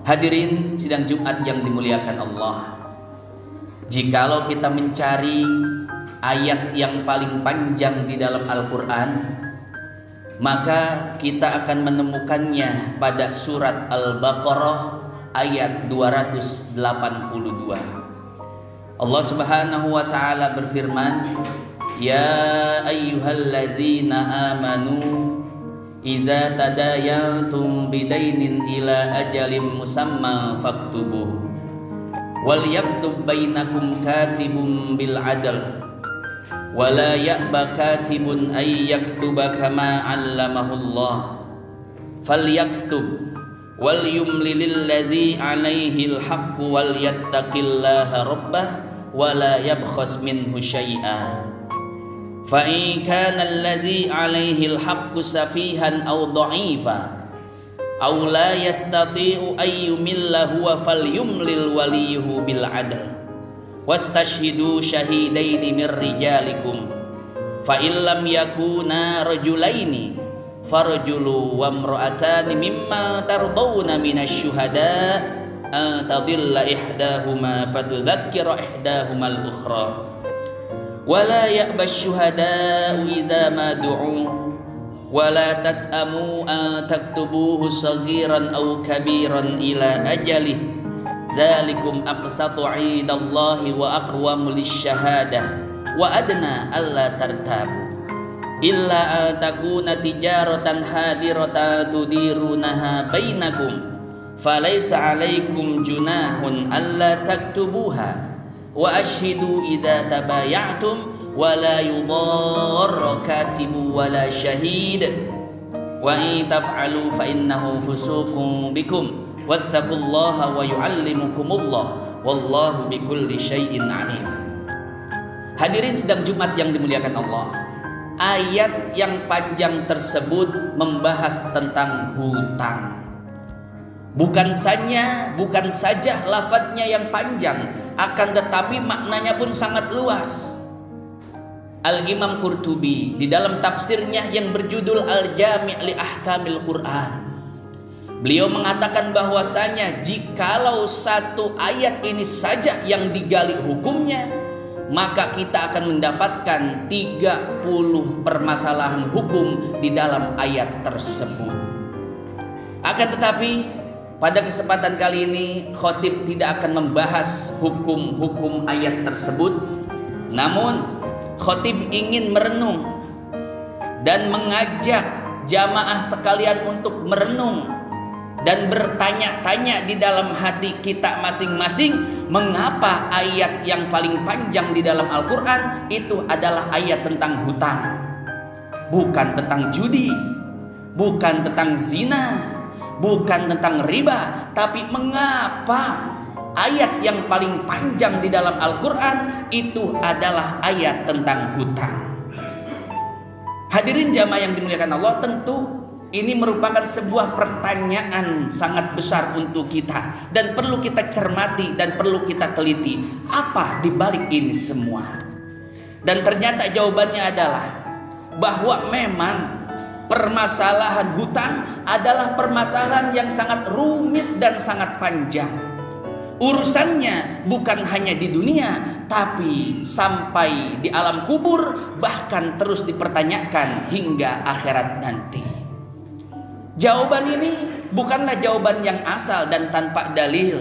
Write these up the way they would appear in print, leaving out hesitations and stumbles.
Hadirin sidang Jumat yang dimuliakan Allah, jikalau kita mencari ayat yang paling panjang di dalam Al-Quran, maka kita akan menemukannya pada surat Al-Baqarah ayat 282. Allah Subhanahu wa ta'ala berfirman, Ya ayyuhalladzina amanu idza tadayantum bidainin ila ajalin musamma faktubuh wal yaktub bainakum katibun bil adl wala ya'ba katibun ay yaktuba kama 'allamahullah falyaktub wal yumlilil ladzi 'alaihi al-haqq wal yattaqillaha rabbah wala yabkhas minhu syai'a فَإِنْ كَانَ الَّذِي عَلَيْهِ الْحَقُّ سَفِيهًا أَوْ ضَعِيفًا أَوْ لَا يَسْتَطِيعُ أَنْ يُمِلَّ هُوَ فَلْيُمْلِلْ وَلِيُّهُ بِالْعَدْلِ وَاسْتَشْهِدُوا شَهِيدَيْنِ مِنْ رِجَالِكُمْ فَإِنْ لَمْ يَكُونَا رَجُلَيْنِ فَرَجُلٌ وَامْرَأَتَانِ مِمَّنْ تَرْضَوْنَ مِنَ الشُّهَدَاءِ أَنْ تَضِلَّ إِحْدَاهُمَا فَتُذَكِّرَ إِحْدَاهُمَا الْأُخْرَى ولا يأبى الشهداء إذا ما دعوا ولا تسأموا أن تكتبوه صغيرا أو كبيرا إلى أجله ذلكم أقسط عند الله وأقوم للشهادة وأدنى ألا ترتابوا إلا أن تكون تجارة حاضرة تديرونها بينكم فليس عليكم جناح ألا تكتبوها وأشهدوا إذا تبايعتم ولا يضار كاتب ولا شهيد وإن تفعلوا فإنه فسوق بكم واتقوا الله ويعلمكم الله والله بكل شيء عليم. Hadirin sidang Jumat yang dimuliakan Allah, ayat yang panjang tersebut membahas tentang hutang. Bukan saja lafadznya yang panjang, akan tetapi maknanya pun sangat luas. Al-Imam Qurtubi di dalam tafsirnya yang berjudul Al-Jami' li Ahkamil Quran, beliau mengatakan bahwasanya jikalau satu ayat ini saja yang digali hukumnya, maka kita akan mendapatkan 30 permasalahan hukum di dalam ayat tersebut. Akan tetapi pada kesempatan kali ini khotib tidak akan membahas hukum-hukum ayat tersebut, namun khotib ingin merenung dan mengajak jamaah sekalian untuk merenung dan bertanya-tanya di dalam hati kita masing-masing, mengapa ayat yang paling panjang di dalam Al-Quran itu adalah ayat tentang hutang, bukan tentang judi, bukan tentang zina, bukan tentang riba, tapi mengapa ayat yang paling panjang di dalam Al-Quran itu adalah ayat tentang hutang. Hadirin jamaah yang dimuliakan Allah, tentu ini merupakan sebuah pertanyaan sangat besar untuk kita dan perlu kita cermati dan perlu kita teliti apa di balik ini semua. Dan ternyata jawabannya adalah bahwa memang permasalahan hutang adalah permasalahan yang sangat rumit dan sangat panjang. Urusannya bukan hanya di dunia, tapi sampai di alam kubur, bahkan terus dipertanyakan hingga akhirat nanti. Jawaban ini bukanlah jawaban yang asal dan tanpa dalil.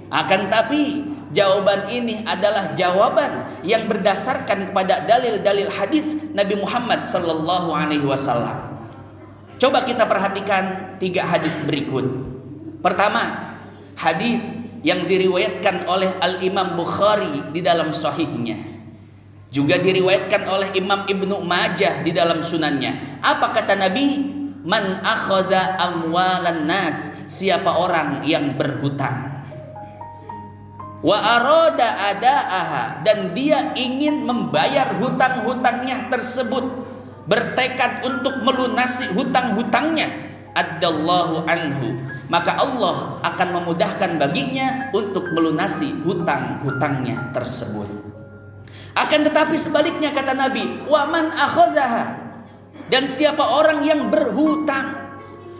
Akan tapi jawaban ini adalah jawaban yang berdasarkan kepada dalil-dalil hadis Nabi Muhammad SAW. Coba kita perhatikan 3 hadis berikut. Pertama, hadis yang diriwayatkan oleh Al-Imam Bukhari di dalam sahihnya, juga diriwayatkan oleh Imam Ibnu Majah di dalam sunannya. Apa kata Nabi? Man akhadha amwalan nas, siapa orang yang berhutang, wa arada adaaha, dan dia ingin membayar hutang-hutangnya tersebut, bertekad untuk melunasi hutang-hutangnya, addallahu anhu, maka Allah akan memudahkan baginya untuk melunasi hutang-hutangnya tersebut. Akan tetapi sebaliknya kata Nabi, wa man akhadhaha, dan siapa orang yang berhutang,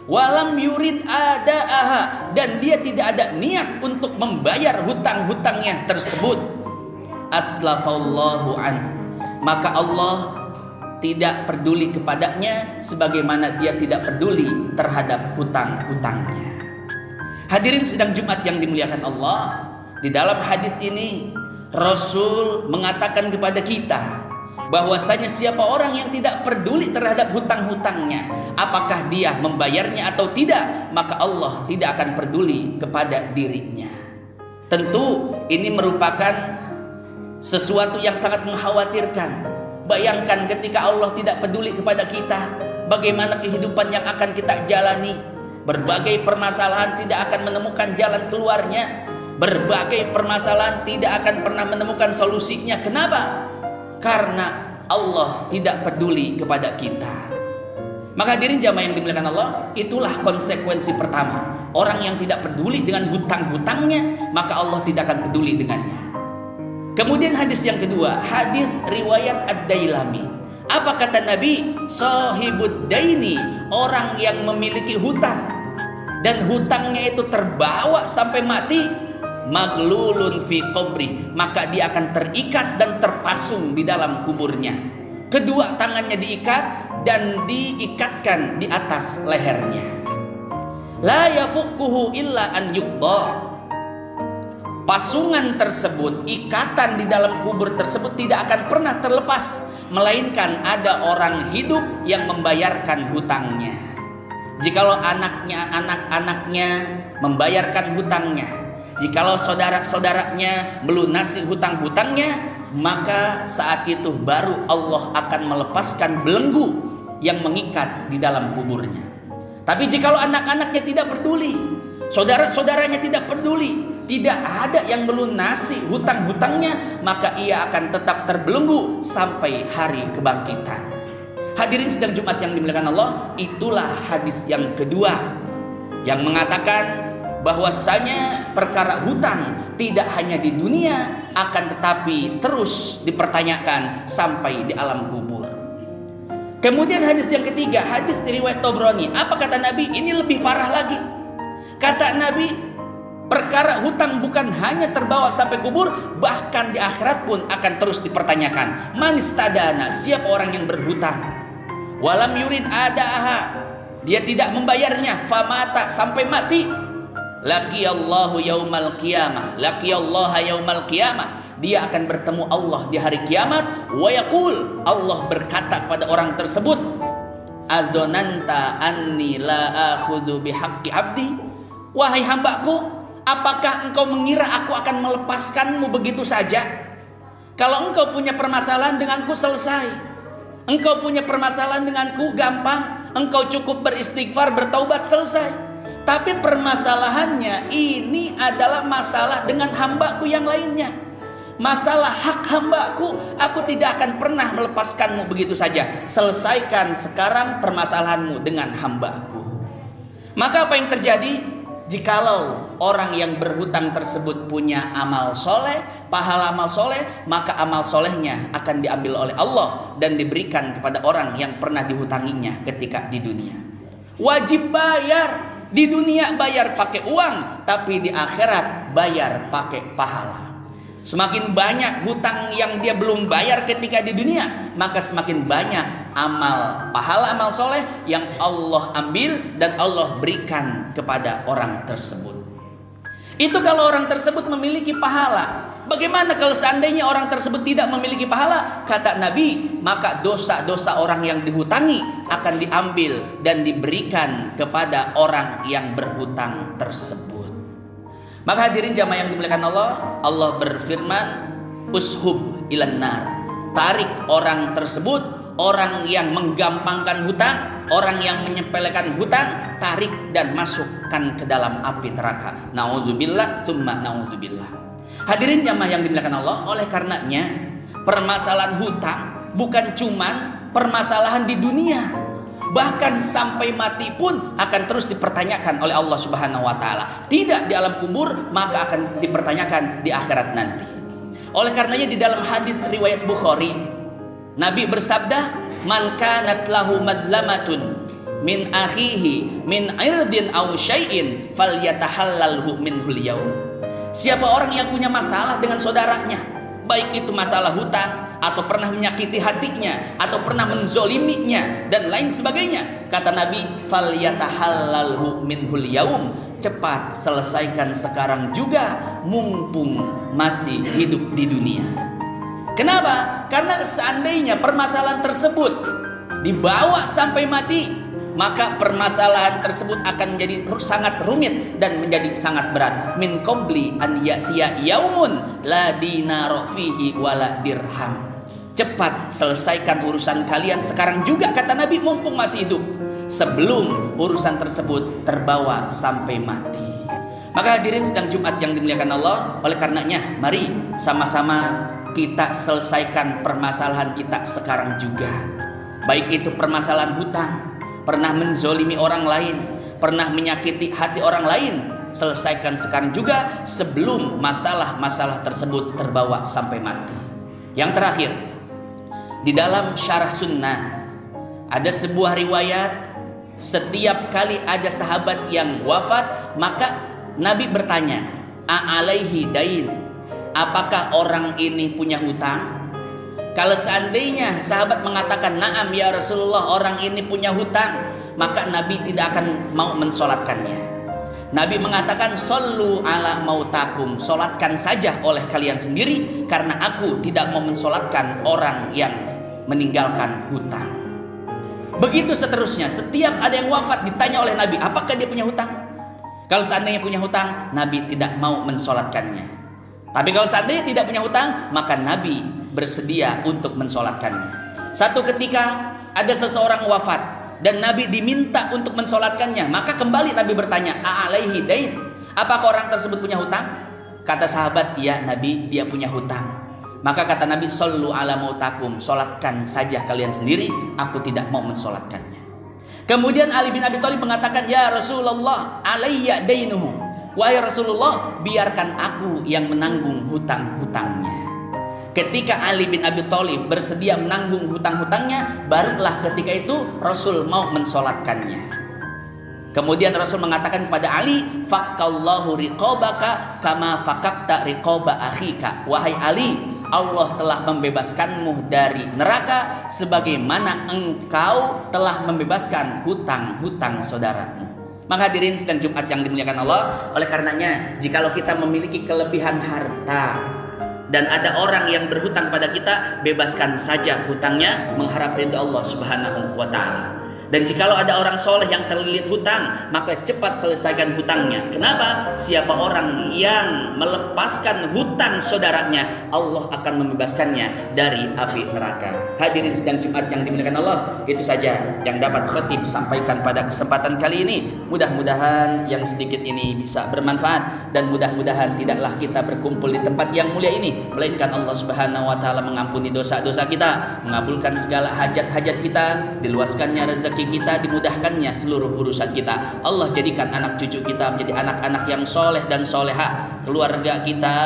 walam yurid adaaha, dan dia tidak ada niat untuk membayar hutang-hutangnya tersebut, atslafallahu anhu, maka Allah tidak peduli kepadanya sebagaimana dia tidak peduli terhadap hutang-hutangnya. Hadirin sidang Jumat yang dimuliakan Allah, di dalam hadis ini Rasul mengatakan kepada kita bahwasanya siapa orang yang tidak peduli terhadap hutang-hutangnya, apakah dia membayarnya atau tidak, maka Allah tidak akan peduli kepada dirinya. Tentu ini merupakan sesuatu yang sangat mengkhawatirkan. Bayangkan ketika Allah tidak peduli kepada kita, bagaimana kehidupan yang akan kita jalani. Berbagai permasalahan tidak akan menemukan jalan keluarnya. Berbagai permasalahan tidak akan pernah menemukan solusinya. Kenapa? Karena Allah tidak peduli kepada kita. Maka hadirin jamaah yang dimuliakan Allah, itulah konsekuensi pertama. Orang yang tidak peduli dengan hutang-hutangnya, maka Allah tidak akan peduli dengannya. Kemudian hadis yang kedua, hadis riwayat Ad-Dailami. Apa kata Nabi? Sahibud daini, orang yang memiliki hutang dan hutangnya itu terbawa sampai mati, maglulun fi qabri, maka dia akan terikat dan terpasung di dalam kuburnya. Kedua tangannya diikat dan diikatkan di atas lehernya. La yafuquhu illa an yuqda. Pasungan tersebut, ikatan di dalam kubur tersebut tidak akan pernah terlepas, melainkan ada orang hidup yang membayarkan hutangnya. Jikalau anak-anaknya membayarkan hutangnya, jikalau saudara-saudaranya melunasi hutang-hutangnya, maka saat itu baru Allah akan melepaskan belenggu yang mengikat di dalam kuburnya. Tapi jikalau anak-anaknya tidak peduli, saudara-saudaranya tidak peduli, tidak ada yang melunasi hutang-hutangnya, maka ia akan tetap terbelenggu sampai hari kebangkitan. Hadirin sidang Jumat yang dimuliakan Allah, itulah hadis yang kedua yang mengatakan bahwasanya perkara hutang tidak hanya di dunia, akan tetapi terus dipertanyakan sampai di alam kubur. Kemudian hadis yang ketiga, hadis riwayat Tabrani. Apa kata Nabi? Ini lebih parah lagi. Kata Nabi, perkara hutang bukan hanya terbawa sampai kubur, bahkan di akhirat pun akan terus dipertanyakan. Manistadana, siapa orang yang berhutang, walam yurid adaaha, dia tidak membayarnya, famata, sampai mati, laqiyallahu yaumal qiyamah, laqiyallaha yaumal qiyamah, dia akan bertemu Allah di hari kiamat. Wa yaqul, Allah berkata kepada orang tersebut, azonanta anni la akhudhu bihaqqi abdi, wahai hambaku, apakah engkau mengira aku akan melepaskanmu begitu saja? Kalau engkau punya permasalahan denganku, selesai. Engkau punya permasalahan denganku, gampang. Engkau cukup beristighfar, bertaubat, selesai. Tapi permasalahannya ini adalah masalah dengan hambaku yang lainnya. Masalah hak hambaku, aku tidak akan pernah melepaskanmu begitu saja. Selesaikan sekarang permasalahanmu dengan hambaku. Maka apa yang terjadi? Jikalau orang yang berhutang tersebut punya amal soleh, pahala amal soleh, maka amal solehnya akan diambil oleh Allah dan diberikan kepada orang yang pernah dihutanginya ketika di dunia. Wajib bayar. Di dunia bayar pakai uang, tapi di akhirat bayar pakai pahala. Semakin banyak hutang yang dia belum bayar ketika di dunia, maka semakin banyak amal pahala amal soleh yang Allah ambil dan Allah berikan kepada orang tersebut. Itu kalau orang tersebut memiliki pahala. Bagaimana kalau seandainya orang tersebut tidak memiliki pahala? Kata Nabi, maka dosa-dosa orang yang dihutangi akan diambil dan diberikan kepada orang yang berhutang tersebut. Maka hadirin jamaah yang dimuliakan Allah, Allah berfirman, ushub ilan nar, tarik orang tersebut, orang yang menggampangkan hutang, orang yang menyepelekan hutang, tarik dan masukkan ke dalam api neraka. Nauzubillah, tsumma nauzubillah. Hadirin jamaah yang dimuliakan Allah, oleh karenanya permasalahan hutang bukan cuman permasalahan di dunia, bahkan sampai mati pun akan terus dipertanyakan oleh Allah Subhanahu wa taala. Tidak di alam kubur, maka akan dipertanyakan di akhirat nanti. Oleh karenanya di dalam hadis riwayat Bukhari, Nabi bersabda, "Man kanat lahu madlamatun min akhihi min irdin aw syai'in falyatahallalhu minhul yaum. Siapa orang yang punya masalah dengan saudaranya, baik itu masalah hutang atau pernah menyakiti hatinya atau pernah menzoliminya dan lain sebagainya, kata Nabi, falyatahallalhu minhul yaum, cepat selesaikan sekarang juga mumpung masih hidup di dunia. Kenapa? Karena seandainya permasalahan tersebut dibawa sampai mati, maka permasalahan tersebut akan menjadi sangat rumit dan menjadi sangat berat. Min qabli an ya'tiya yaumun la dinara fihi wala dirham. Cepat selesaikan urusan kalian sekarang juga, kata Nabi, mumpung masih hidup, sebelum urusan tersebut terbawa sampai mati. Maka hadirin sedang Jumat yang dimuliakan Allah, oleh karenanya mari sama-sama kita selesaikan permasalahan kita sekarang juga. Baik itu permasalahan hutang, pernah menzolimi orang lain, pernah menyakiti hati orang lain, selesaikan sekarang juga sebelum masalah-masalah tersebut terbawa sampai mati. Yang terakhir, di dalam syarah sunnah ada sebuah riwayat, setiap kali ada sahabat yang wafat, maka Nabi bertanya, a'alaihi dain, apakah orang ini punya hutang? Kalau seandainya sahabat mengatakan, na'am ya Rasulullah, orang ini punya hutang, maka Nabi tidak akan mau mensolatkannya. Nabi mengatakan, sallu ala mautakum, solatkan saja oleh kalian sendiri, karena aku tidak mau mensolatkan orang yang meninggalkan hutang. Begitu seterusnya, setiap ada yang wafat ditanya oleh Nabi, apakah dia punya hutang? Kalau seandainya punya hutang, Nabi tidak mau mensolatkannya. Tapi kalau seandainya tidak punya hutang, maka Nabi bersedia untuk mensolatkannya. Satu ketika ada seseorang wafat dan Nabi diminta untuk mensolatkannya, maka kembali Nabi bertanya, a'alaihi dain, apakah orang tersebut punya hutang? Kata sahabat, ya Nabi, dia punya hutang. Maka kata Nabi, sallu ala mautakum, solatkan saja kalian sendiri, aku tidak mau mensolatkannya. Kemudian Ali bin Abi Thalib mengatakan, ya Rasulullah, alayya dainuhu, wahai Rasulullah, biarkan aku yang menanggung hutang-hutangnya. Ketika Ali bin Abi Thalib bersedia menanggung hutang-hutangnya, barulah ketika itu Rasul mau mensolatkannya. Kemudian Rasul mengatakan kepada Ali, fakallahu riqabaka kama fakakta riqaba akhika. Wahai Ali, Allah telah membebaskanmu dari neraka sebagaimana engkau telah membebaskan hutang-hutang saudaramu. Maka hadirin sedang Jumat yang dimuliakan Allah, oleh karenanya jikalau kita memiliki kelebihan harta dan ada orang yang berhutang pada kita, bebaskan saja hutangnya, mengharap ridha Allah Subhanahu wa ta'ala. Dan jikalau ada orang soleh yang terlilit hutang, maka cepat selesaikan hutangnya. Kenapa? Siapa orang yang melepaskan hutang saudaranya, Allah akan membebaskannya dari api neraka. Hadirin sedang Jumat yang dimuliakan Allah, itu saja yang dapat khatib sampaikan pada kesempatan kali ini. Mudah-mudahan yang sedikit ini bisa bermanfaat, dan mudah-mudahan tidaklah kita berkumpul di tempat yang mulia ini, melainkan Allah Subhanahu wa ta'ala mengampuni dosa-dosa kita, mengabulkan segala hajat-hajat kita, diluaskannya rezeki kita, dimudahkannya seluruh urusan kita. Allah jadikan anak cucu kita menjadi anak-anak yang soleh dan solehah, keluarga kita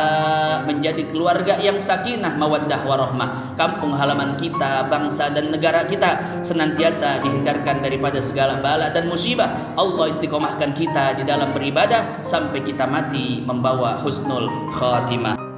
menjadi keluarga yang sakinah, mawaddah, warahmah, kampung halaman kita, bangsa dan negara kita senantiasa dihindarkan daripada segala bala dan musibah. Allah istiqomahkan kita di dalam beribadah sampai kita mati membawa husnul khatimah.